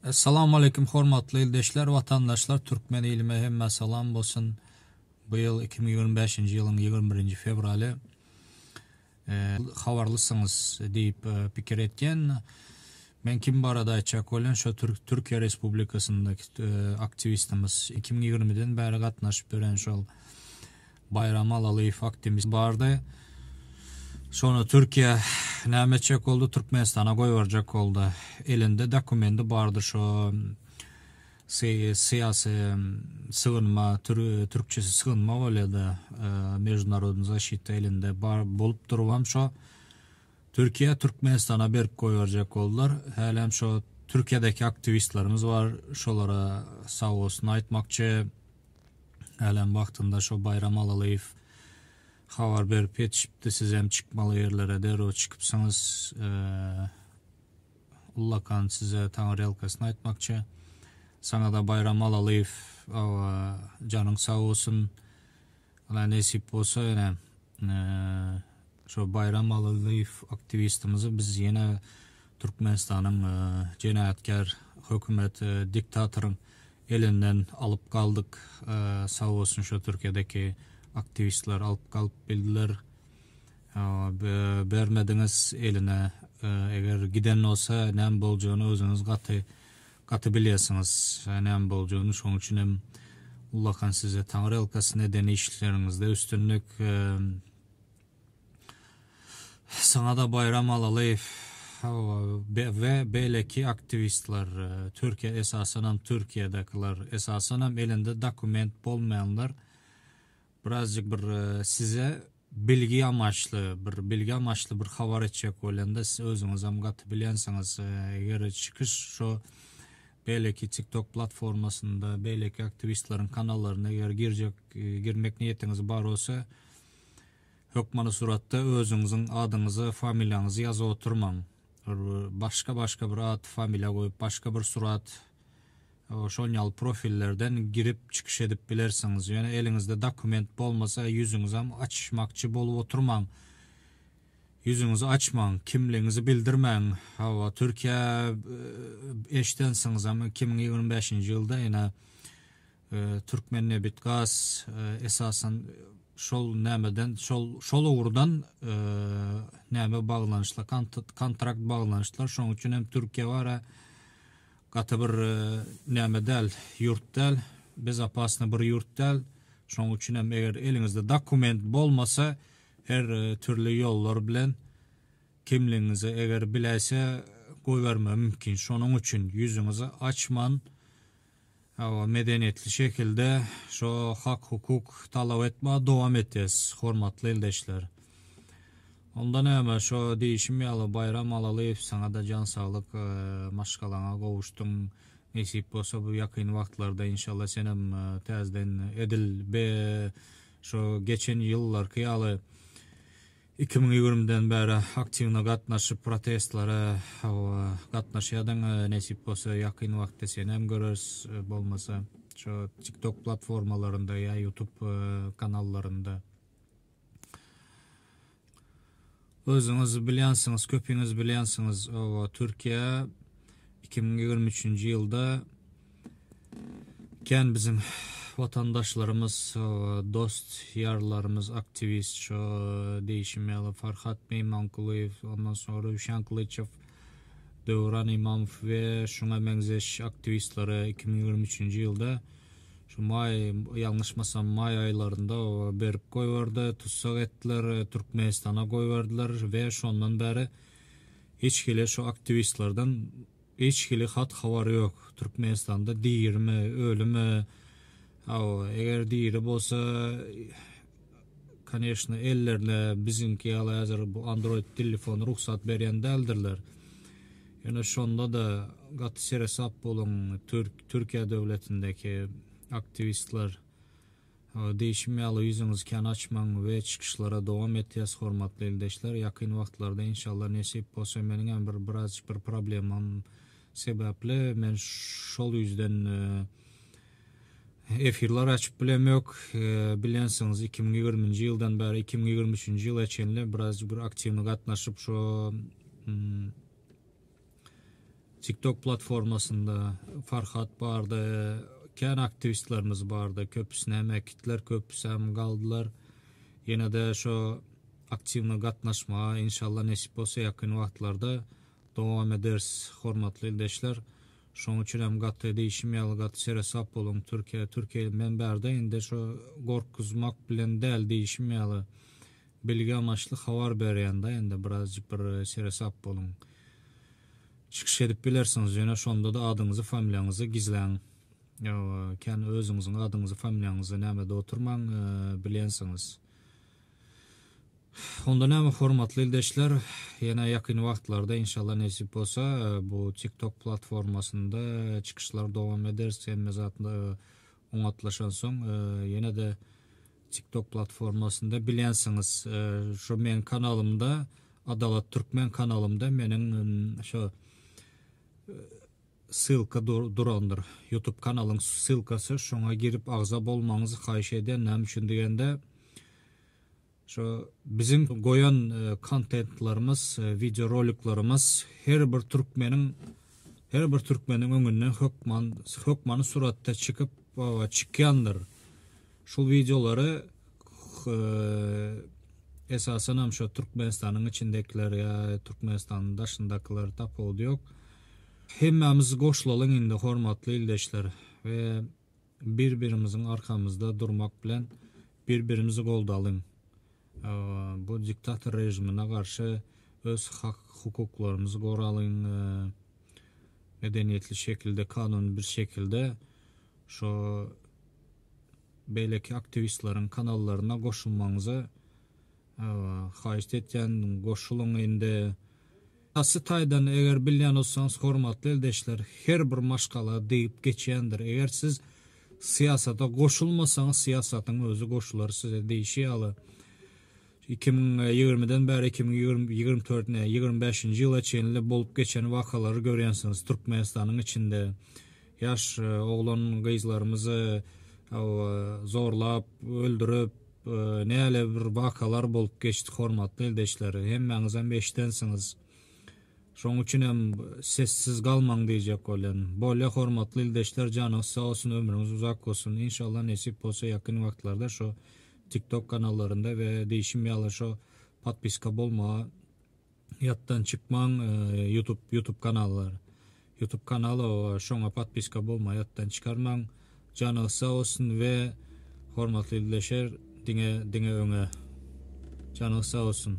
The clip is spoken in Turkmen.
Assalamu alaikum hormatly ildeşler, vatandaşlar, Türkmen ilime hemme salam bolsun. Bu yıl 2025-nji ýylyň 21 fevraly habarlysynız diýip pikir etken. Men kim barada aýtjak bolan şo Türkiýe Respublikasyndaky aktivistimiz 2020-den bäri gatnaşyp beren şol Bayram Alalyýew aktivist bardy. Sonra Türkiye nämetjek oldu, Türkmenistana goýberjek oldu. Elinde dokumenti bardy şo siyasi sığınma, Türkçesi sığınma bolýardy. Международный защита elinde bolup durubam şo Türkiye Türkmenistana berip goýberjek boldular. Hälim şo Türkiýedeki aktivistlerimiz var. Şolara sağ olsun aýtmakçy. Hälim wagtynda şo Bayram Alalyýew habar berip etişipdi, siz hem çıkmalı yerlere derhal çıkıpsanız Ullakan size Tanrı yalkasını aytmakçı. Sana da Bayram Alalyýew canın sağ olsun. Nesip olsa yine şu Bayram Alalyýew aktivistimizi biz yine Türkmenistan'ın cenayetkar hükümet diktatörün elinden alıp kaldık. Sağ olsun şu Türkiye'deki aktivistler alıp kalıp bildiler. Bermediňiz eline, eger giden olsa näme boljagyny özüňiz gaty bilýärsiňiz. Näme boljagyny şoň üçin hem Ullakan size Tanrı ylkasy nedeni işleriňizde üstünlük. Sana da Bayram Alalyýew ve belki aktivistler Türkiye esasen Türkiye'dekiler esasen elinde dokument bolmayanlar birazcık bir size bilgi amaçlı bir habar etjek bolanda siz özüňiz hem gaty bilýänsiňiz. Eger çıkış şu belki TikTok platformasında belki aktivistlerin kanallarına eger girmek niyetiniz bar olsa hökmany suratda özüňiziň adyňyzy, familiýaňyzy ýazyp oturmaň. Başka bir ad, familiýa goýup başka bir surat şonyal profillerden girip çıkış edip bilersiňiz. Yani elinizde dokument bolmasa yüzüňizi hem açmakçı bolup oturmaň. Yüzüňizi açmaň, kimliğinizi bildirmeň. Türkiýe eşdensiňiz hem 2025-nji ýylda ýene Türkmennebit gaz esasen şol nämeden şol uğurdan näme baglanýşlar, kontrakt baglanýşlar. Şoň üçin hem Türkiýe bara gaty bir näme däl, ýurt däl, bezapasny bir ýurt däl. Şoň üçin hem eger eliňizde dokument bolmasa her türlü ýollar bilen kimliğinizi eger biläse goýberme mümkin. Şonuň üçin yüzüňizi açman, medeniyetli şekilde şo hak hukuk talap etme dowam etes, hormatly ildeşler. Ondan näme şo diýişim ýaly Bayram Alalyýew sana da can saglyk, maşgalaňa gowuşdyň. Nesip bolsa bu ýakyn wagtlarda inşallah senem täzeden edil be şo geçen ýyllarky ýaly 2020-den bäri aktiwna gatnaşyp protestlara gatnaşýadyň. Nesip bolsa ýakyn wagtda senem görürs, bolmasa şo TikTok platformalarında ya YouTube kanallarında. Özüňiz bilýänsiňiz, köpüňiz bilýänsiňiz, Türkiýe 2023-nji ýylda ken bizim vatandaşlarımız, dost yarlarımız, aktivist, şo diýişim ýaly Farhat Meymankulyýew, ondan sonra Uşan Kılıçev, Döwran Imamov we şuna meňzeş aktivistleri 2023-nji ýylda şu ýalňyşmasam may aýlarynda berip goýberdi, tutsak etdiler, Türkmenistana goýberdiler we şondan bäri hiç kile şu aktivistlerden hiç kile hat habary ýok. Türkmenistanda diýirmi, ölümi, eger diýiri bolsa конечно ellerine bizimki ýaly hazır bu Android telefon ruhsat berýän däldirler. Ýöne şonda da gaty seresap bolun Türkiýe döwletindeki aktivistler diýişim ýaly yüzüňizi kan açmaň we çykyşlara dowam etýäs, hormatly ildeşler. Ýakyn wagtlarda inşallah nesip bolsa meniň hem bir problemam sebäpli men şol ýüzden efirler açıp bilemok. Bilensiniz 2020-nji ýyldan bäri 2023-nji ýyla çenli bir aktiwny gatnaşyp şo TikTok platformasında Farhat bardı, kän aktivistlerimiz bardı. Köpüsüne emekitler, köpüsü hem kaldılar. Yine de şu aktivne gatnaşma inşallah nesip olsa yakın wagtlarda dowam ederiz. Hormatly ildeşler. Şoň üçin hem gatty diýişim gatty seresap bolun. Türkiýe men bärde indi şu gorkuzmak bilen däl diýişim ýaly bilgi amaçlı habar berýände indi birazjyk bir seresap bolun. Çıkış edip bilersiniz ýöne şonda da adyňyzy, familiýaňyzy gizläň. Kän özüňiziň adyňyzy, familiýaňyzy näme de oturmaň bilensiňiz. Onda näme hormatly ildeşler, ýene ýakyn wagtlarda inşallah nesip bolsa bu TikTok platformasında çıkışlar dowam ederiz. Hemme zatynda oňatlaşan soň ýene de TikTok platformasında bilensiňiz. Şu men kanalymda Adalat Türkmen kanalymda meniň şu sylka durandyr. YouTube kanalyň sylkasy, şoňa girip agza bolmaňyzy haýyş eden. Näme üçin degende şu bizim goýan kontentlarymız, video roliklarymız her bir türkmeniň öňünden hökmany suratda çykyp çykýandyr. Şol videolary esasen hem şu Türkmenistanyň içindekiler ya Türkmenistanyň daşyndakylar tapawdy ýok. Hemmemiz goşulalyň indi hormatly ildeşler we bir-birimiziň arkamızda durmak bilen bir-birimizi goldalyň. Bu diktator rejimine karşı öz hak hukuklarımızı goralyň, medeniýetli şekilde, kanun bir şekilde şu belki aktivistlerin kanallarına goşulmaňyzy haýyş etýän. Goşuluň indi. Asy taýdan eger bilýän bolsaňyz hormatly ildeşler, her bir maşgala diýip geçýändir. Eger siz siyasata goşulmasaňyz, siyasatyň özü goşular size diýişi ýaly. 2020'den beri 2024'ne 25. ýyla çenli bolup geçen wakalary görýänsiňiz Türkmenistanyň içinde. Yaş oglan gyzlarymyzy zorlap, öldürüp, näle bir wakalar bolup geçdi hormatly ildeşler. Hemmeňiz hem eşitensiňiz. Şoň üçin hem sessiz galmaň diýjek bolan. Bolýa hormatly ildeşler, janyňyz sag bolsun, ömrüňiz uzak bolsun. Inşallah nesip bolsa ýakyn wagtlarda şu TikTok kanallarında ve değişim ýaly şu podpiska bolma, ýatdan çykmaň, YouTube kanalları. YouTube kanalı şoňa podpiska bolma, ýatdan çykarmaň. Janyňyz sag bolsun we hormatly ildeşler, diňe öňe. Janyňyz sag bolsun.